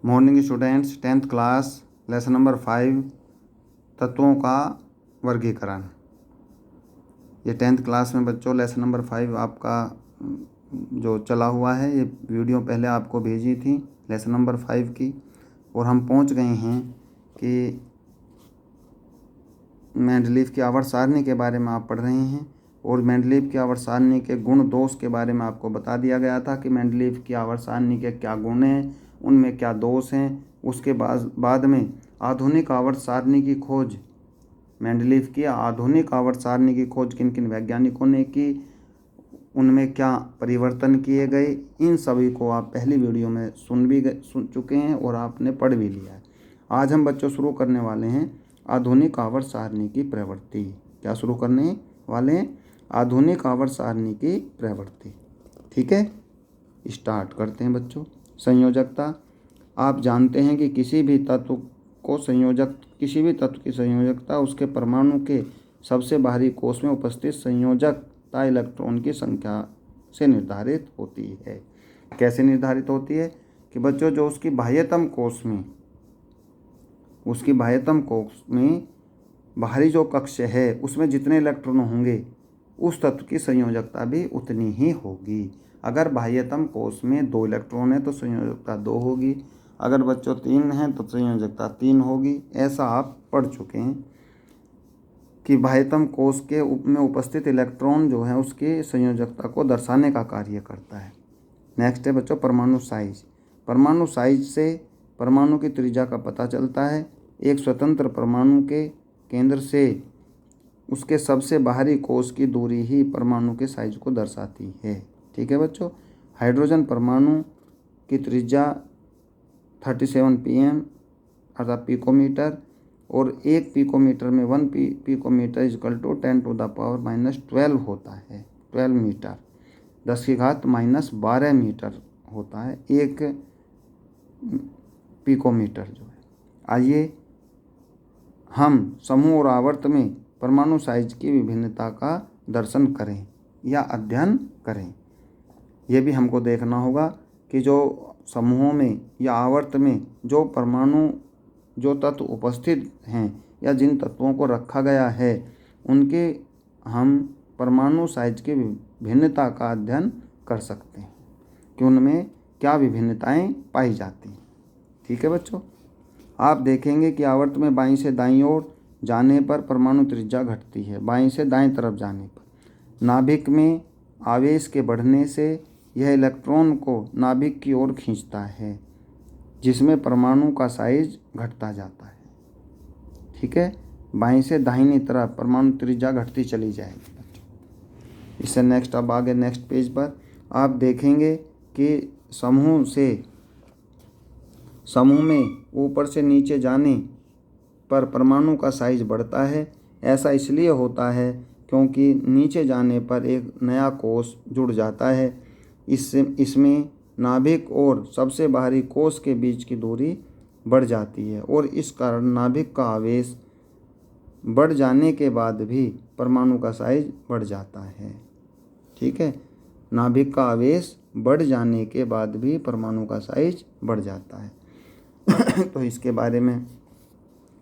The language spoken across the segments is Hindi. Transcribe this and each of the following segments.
Morning students, 10th class, lesson number 5, तत्वों का वर्गीकरण। ये 10th क्लास में बच्चों लेसन नंबर 5 आपका जो चला हुआ है, ये वीडियो पहले आपको भेजी थी लेसन नंबर 5 की, और हम पहुंच गए हैं कि मेंडलीव की आवर्त सारणी के बारे में आप पढ़ रहे हैं। और मेंडलीव की आवर्त सारणी के गुण दोष के बारे में आपको बता दिया गया था कि मेंडलीव की आवर्त सारणी के क्या गुण हैं, उनमें क्या दोष हैं। उसके बाद में आधुनिक आवर्त सारणी की खोज, मेंडलीव की आधुनिक आवर्त सारणी की खोज किन किन वैज्ञानिकों ने की, उनमें क्या परिवर्तन किए गए, इन सभी को आप पहली वीडियो में सुन चुके हैं और आपने पढ़ भी लिया है। आज हम बच्चों शुरू करने वाले हैं आधुनिक आवर्त सारणी की प्रवृत्ति। क्या शुरू करने वाले हैं? आधुनिक आवर्त सारणी की प्रवृत्ति। ठीक है, स्टार्ट करते हैं बच्चों। संयोजकता। आप जानते हैं कि किसी भी तत्व की संयोजकता उसके परमाणु के सबसे बाहरी कोष में उपस्थित संयोजकता इलेक्ट्रॉन की संख्या से निर्धारित होती है। कैसे निर्धारित होती है? कि बच्चों जो उसकी बाह्यतम कोष में बाहरी जो कक्ष है उसमें जितने इलेक्ट्रॉन होंगे उस तत्व की संयोजकता भी उतनी ही होगी। अगर बाह्यतम कोष में 2 इलेक्ट्रॉन है तो संयोजकता 2 होगी, अगर बच्चों 3 हैं तो संयोजकता 3 होगी। ऐसा आप पढ़ चुके हैं कि बाह्यतम कोष के में उपस्थित इलेक्ट्रॉन जो है उसकी संयोजकता को दर्शाने का कार्य करता है। नेक्स्ट है बच्चों परमाणु साइज। परमाणु साइज से परमाणु की त्रिज्या का पता चलता है। एक स्वतंत्र परमाणु के केंद्र से उसके सबसे बाहरी कोष की दूरी ही परमाणु के साइज को दर्शाती है। ठीक है बच्चों। हाइड्रोजन परमाणु की त्रिज्या 37 pm अर्थात पिकोमीटर, और 1 पिकोमीटर में 1 पिकोमीटर इक्वल टू 10⁻⁻12 होता है। 12 मीटर, 10⁻⁻12 मीटर होता है 1 पिकोमीटर जो है। आइए हम समूह और आवर्त में परमाणु साइज की विभिन्नता का दर्शन करें या अध्ययन करें। यह भी हमको देखना होगा कि जो समूहों में या आवर्त में जो तत्व उपस्थित हैं या जिन तत्वों को रखा गया है उनके हम परमाणु साइज की विभिन्नता का अध्ययन कर सकते हैं कि उनमें क्या विभिन्नताएं पाई जाती हैं। ठीक है बच्चों। आप देखेंगे कि आवर्त में बाईं से दाईं ओर जाने पर परमाणु त्रिज्या घटती है, बाईं से दाईं तरफ जाने पर। नाभिक में आवेश के बढ़ने से यह इलेक्ट्रॉन को नाभिक की ओर खींचता है, जिसमें परमाणु का साइज घटता जाता है। ठीक है, बाईं से दाहिनी तरफ परमाणु त्रिज्या घटती चली जाएगी बच्चों। इससे नेक्स्ट अब आगे नेक्स्ट पेज पर आप देखेंगे कि समूह में ऊपर से नीचे जाने पर परमाणु का साइज बढ़ता है। ऐसा इसलिए होता है क्योंकि नीचे जाने पर एक नया कोष जुड़ जाता है। इसमें नाभिक और सबसे बाहरी कोष के बीच की दूरी बढ़ जाती है और इस कारण नाभिक का आवेश बढ़ जाने के बाद भी परमाणु का साइज बढ़ जाता है। ठीक है, नाभिक का आवेश बढ़ जाने के बाद भी परमाणु का साइज बढ़ जाता है। तो इसके बारे में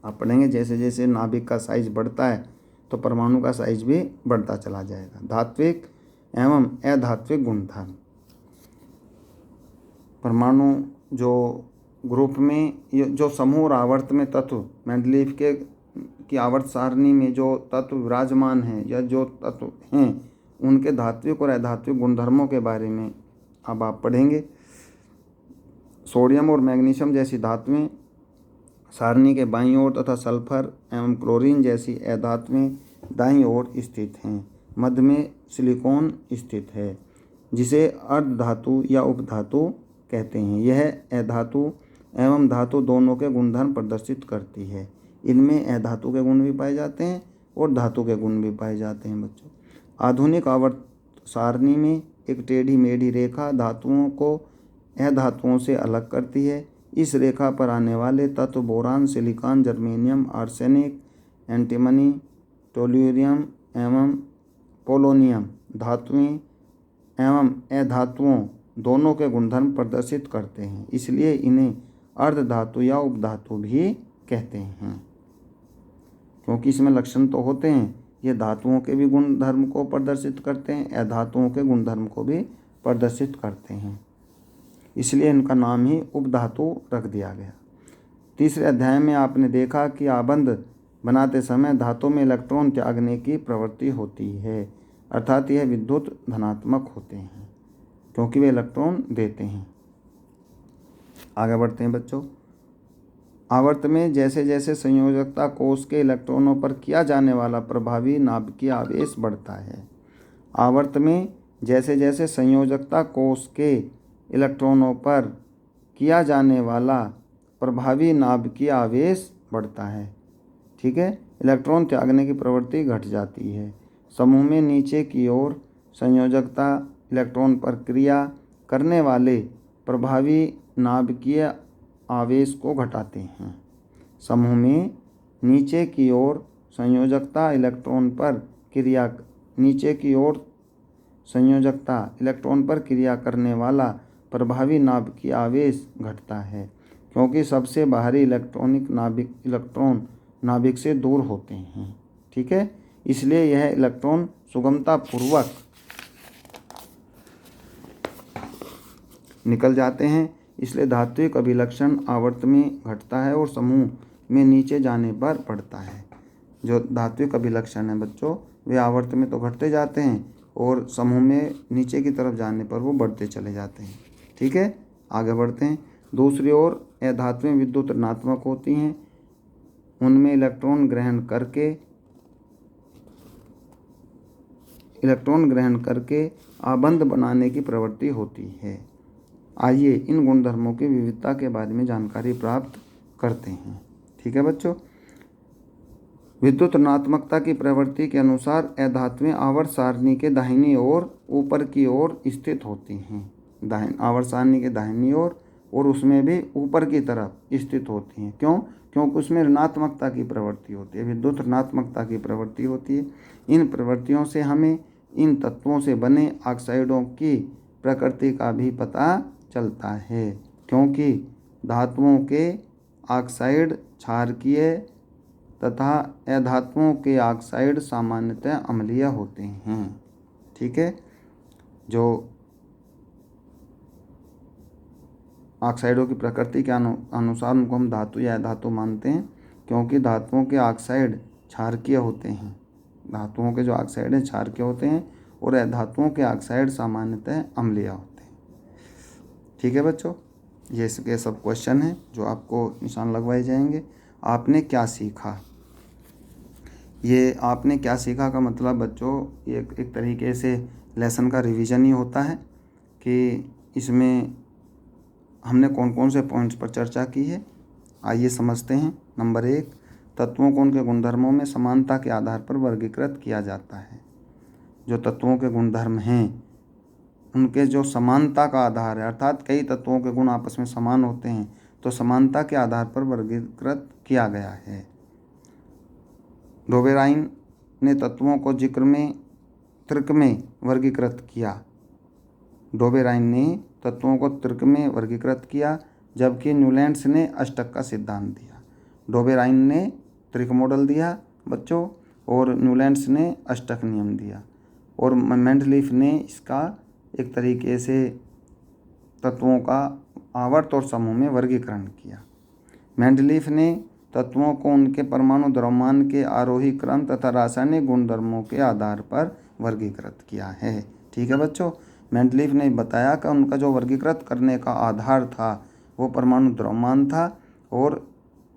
आप पढ़ेंगे। जैसे जैसे नाभिक का साइज बढ़ता है तो परमाणु का साइज भी बढ़ता चला जाएगा। धात्विक एवं अधात्विक गुणधर्म। परमाणु जो ग्रुप में जो समूह और आवर्त में तत्व मेंडलीव की आवर्त सारणी में जो तत्व विराजमान हैं या जो तत्व हैं उनके धात्विक और अधात्विक गुणधर्मों के बारे में अब आप पढ़ेंगे। सोडियम और मैग्नीशियम जैसी धातुएं सारणी के बाईं ओर तथा सल्फर एवं क्लोरीन जैसी अधातुएं दाईं ओर स्थित हैं। मध्य में सिलिकॉन स्थित है जिसे अर्धधातु या उपधातु कहते हैं। यह अधातु एवं धातु दोनों के गुणधर्म प्रदर्शित करती है। इनमें अधातु के गुण भी पाए जाते हैं और धातु के गुण भी पाए जाते हैं बच्चों। आधुनिक आवर्त सारणी में एक टेढ़ी मेढ़ी रेखा धातुओं को अधातुओं से अलग करती है। इस रेखा पर आने वाले तत्व boron, silicon, germanium, arsenic, antimony, tellurium एवं पोलोनियम धातुएं एवं अधातुओं दोनों के गुणधर्म प्रदर्शित करते हैं, इसलिए इन्हें अर्धधातु या उपधातु भी कहते हैं, क्योंकि इसमें लक्षण तो होते हैं। ये धातुओं के भी गुण धर्म को प्रदर्शित करते हैं, अधातुओं के गुण धर्म को भी प्रदर्शित करते हैं, इसलिए इनका नाम ही उपधातु रख दिया गया। तीसरे अध्याय में आपने देखा कि आबंध बनाते समय धातु में इलेक्ट्रॉन त्यागने की प्रवृत्ति होती है, अर्थात यह विद्युत धनात्मक होते हैं क्योंकि वे इलेक्ट्रॉन देते हैं। आगे बढ़ते हैं बच्चों। आवर्त में जैसे जैसे संयोजकता कोष के इलेक्ट्रॉनों पर किया जाने वाला प्रभावी नाभिकीय आवेश बढ़ता है। आवर्त में जैसे जैसे संयोजकता कोष के इलेक्ट्रॉनों पर किया जाने वाला प्रभावी नाभिकीय आवेश बढ़ता है, ठीक है, इलेक्ट्रॉन त्यागने की प्रवृत्ति घट जाती है। समूह में नीचे की ओर संयोजकता इलेक्ट्रॉन पर क्रिया करने वाले प्रभावी नाभिकीय आवेश को घटाते हैं। समूह में नीचे की ओर संयोजकता इलेक्ट्रॉन पर क्रिया करने वाला प्रभावी नाभिकीय आवेश घटता है, क्योंकि सबसे बाहरी इलेक्ट्रॉन नाभिक से दूर होते हैं, ठीक है, इसलिए यह इलेक्ट्रॉन सुगमतापूर्वक निकल जाते हैं। इसलिए धात्विक अभिलक्षण आवर्त में घटता है और समूह में नीचे जाने पर बढ़ता है। जो धात्विक अभिलक्षण है बच्चों, वे आवर्त में तो घटते जाते हैं और समूह में नीचे की तरफ जाने पर वो बढ़ते चले जाते हैं, ठीक है। आगे बढ़ते हैं। दूसरी ओर अधातुएं विद्युत ऋणात्मक होती हैं, उनमें इलेक्ट्रॉन ग्रहण करके आबंध बनाने की प्रवृत्ति होती है। आइए इन गुणधर्मों की विविधता के बारे में जानकारी प्राप्त करते हैं, ठीक है बच्चों। विद्युत ऋणात्मकता की प्रवृत्ति के अनुसार अधातुएं आवर्त सारणी के दाहिनी ओर ऊपर की ओर स्थित होती हैं। आवर्त सारणी के दाहिनी ओर और उसमें भी ऊपर की तरफ स्थित होती हैं। क्यों? क्योंकि उसमें ऋणात्मकता की प्रवृत्ति होती है, विद्युत ऋणात्मकता की प्रवृत्ति होती है। इन प्रवृत्तियों से हमें इन तत्वों से बने ऑक्साइडों की प्रकृति का भी पता चलता है, क्योंकि धातुओं के ऑक्साइड क्षारकीय तथा अधातुओं के ऑक्साइड सामान्यतः अम्लीय होते हैं, ठीक है। जो ऑक्साइडों की प्रकृति के अनुसार उनको हम धातु या अधातु मानते हैं, क्योंकि धातुओं के ऑक्साइड क्षारकीय होते हैं। धातुओं के जो ऑक्साइड हैं क्षारकीय होते हैं और अधातुओं के ऑक्साइड सामान्यतः अम्लीय होते हैं, ठीक है बच्चों। ये इसके सब क्वेश्चन हैं जो आपको निशान लगवाए जाएंगे। आपने क्या सीखा? ये आपने क्या सीखा का मतलब बच्चों ये एक तरीके से लेसन का रिवीजन ही होता है कि इसमें हमने कौन कौन से पॉइंट्स पर चर्चा की है। आइए समझते हैं। नंबर 1, तत्वों को उनके गुणधर्मों में समानता के आधार पर वर्गीकृत किया जाता है। जो तत्वों के गुणधर्म हैं उनके जो समानता का आधार है, अर्थात कई तत्वों के गुण आपस में समान होते हैं तो समानता के आधार पर वर्गीकृत किया गया है। डोबेराइन ने तत्वों को तर्क में वर्गीकृत किया। डोबेराइन ने तत्वों को तर्क में वर्गीकृत किया, जबकि न्यूलैंड्स ने अष्टक का सिद्धांत दिया। डोबेराइन ने त्रिक मॉडल दिया बच्चों और न्यूलैंड्स ने अष्टक नियम दिया, और मेंडलीफ ने इसका एक तरीके से तत्वों का आवर्त और समूह में वर्गीकरण किया। मेंडलीफ ने तत्वों को उनके परमाणु द्रव्यमान के आरोही क्रम तथा रासायनिक गुणधर्मों के आधार पर वर्गीकृत किया है, ठीक है बच्चों। मेंडलीफ ने बताया कि उनका जो वर्गीकृत करने का आधार था वो परमाणु द्रव्यमान था और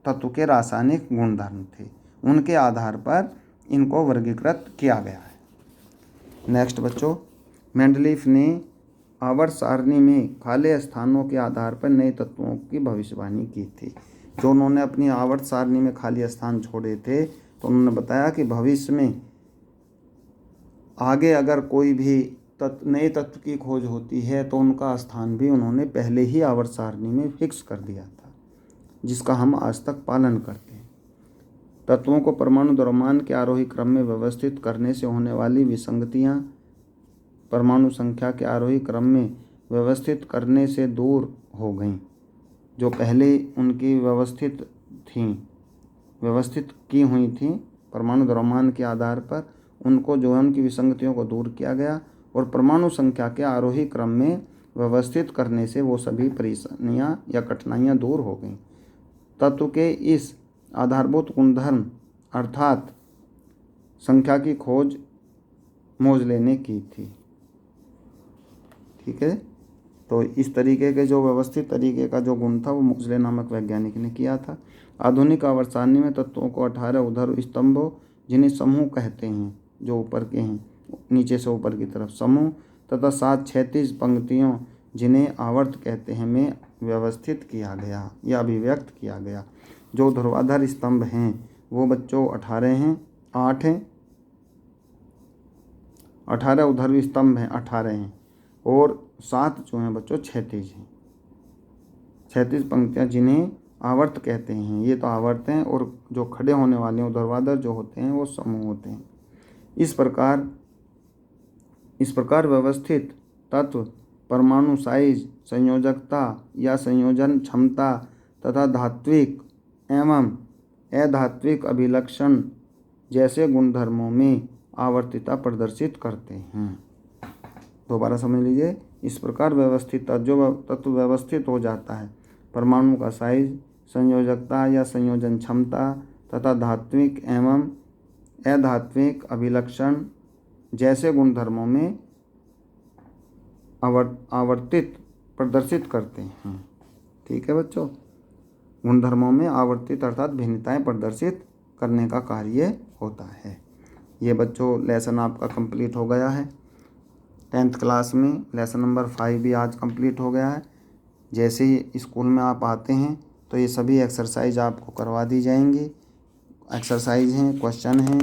तत्व के रासायनिक गुणधर्म थे, उनके आधार पर इनको वर्गीकृत किया गया है। नेक्स्ट बच्चों, मेंडलीफ ने आवर्त सारणी में खाली स्थानों के आधार पर नए तत्वों की भविष्यवाणी की थी। जो उन्होंने अपनी आवर्त सारणी में खाली स्थान छोड़े थे तो उन्होंने बताया कि भविष्य में आगे अगर कोई भी नए तत्व की खोज होती है तो उनका स्थान भी उन्होंने पहले ही आवर्त सारणी में फिक्स कर दिया था, जिसका हम आज तक पालन करते हैं। तत्वों को परमाणु द्रव्यमान के आरोही क्रम में व्यवस्थित करने से होने वाली विसंगतियां परमाणु संख्या के आरोही क्रम में व्यवस्थित करने से दूर हो गईं। जो पहले उनकी व्यवस्थित की हुई थी परमाणु द्रव्यमान के आधार पर, उनको जो है उनकी विसंगतियों को दूर किया गया और परमाणु संख्या के आरोही क्रम में व्यवस्थित करने से वो सभी परेशानियां या कठिनाइयां दूर हो गईं। तत्व के इस आधारभूत गुणधर्म अर्थात संख्या की खोज मोजले ने की थी। ठीक है, तो इस तरीके के जो व्यवस्थित तरीके का जो गुण था वो मोजले नामक वैज्ञानिक ने किया था। आधुनिक आवर्त सारणी में तत्वों को 18 ऊर्ध्व स्तंभों जिन्हें समूह कहते हैं, जो ऊपर के हैं नीचे से ऊपर की तरफ समूह, तथा 7 क्षैतिज पंक्तियों जिन्हें आवर्त कहते हैं में व्यवस्थित किया गया या अभिव्यक्त किया गया। जो ध्रुवाधार स्तंभ हैं वो बच्चों 18 हैं, 8 हैं, 18 ऊर्ध्व स्तंभ हैं 18 हैं और 7 जो हैं बच्चों क्षैतिज हैं। क्षैतिज पंक्तियाँ जिन्हें आवर्त कहते हैं, ये तो आवर्त हैं, और जो खड़े होने वाले ऊर्ध्वाधर जो होते हैं वो समूह होते हैं। इस प्रकार व्यवस्थित तत्व परमाणु साइज, संयोजकता या संयोजन क्षमता तथा धात्विक एवं अधात्विक अभिलक्षण जैसे गुणधर्मों में आवर्तिता प्रदर्शित करते हैं। दोबारा समझ लीजिए, इस प्रकार व्यवस्थित जो तत्व व्यवस्थित हो जाता है, परमाणु का साइज, संयोजकता या संयोजन क्षमता तथा धात्विक एवं अधात्विक अभिलक्षण जैसे गुणधर्मों में आवर्तित प्रदर्शित करते हैं। ठीक है बच्चों, गुणधर्मों में आवर्तित अर्थात भिन्नताएं प्रदर्शित करने का कार्य होता है। ये बच्चों लेसन आपका कंप्लीट हो गया है। 10th क्लास में लेसन नंबर 5 भी आज कंप्लीट हो गया है। जैसे ही स्कूल में आप आते हैं तो ये सभी एक्सरसाइज आपको करवा दी जाएंगी। एक्सरसाइज हैं, क्वेश्चन हैं,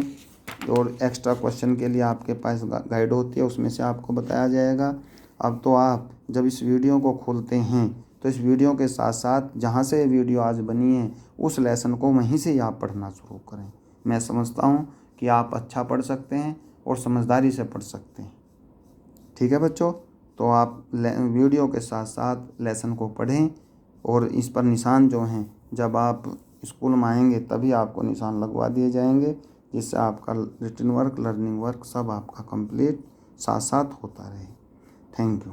और एक्स्ट्रा क्वेश्चन के लिए आपके पास गाइड होती है, उसमें से आपको बताया जाएगा। अब तो आप जब इस वीडियो को खोलते हैं तो इस वीडियो के साथ साथ जहाँ से वीडियो आज बनी है उस लेसन को वहीं से ही आप पढ़ना शुरू करें। मैं समझता हूँ कि आप अच्छा पढ़ सकते हैं और समझदारी से पढ़ सकते हैं। ठीक है बच्चों, तो आप वीडियो के साथ साथ लेसन को पढ़ें और इस पर निशान जो हैं जब आप स्कूल में आएंगे तभी आपको निशान लगवा दिए जाएंगे, जिससे आपका रिटन वर्क, लर्निंग वर्क सब आपका कंप्लीट साथ साथ होता रहे। Thank you.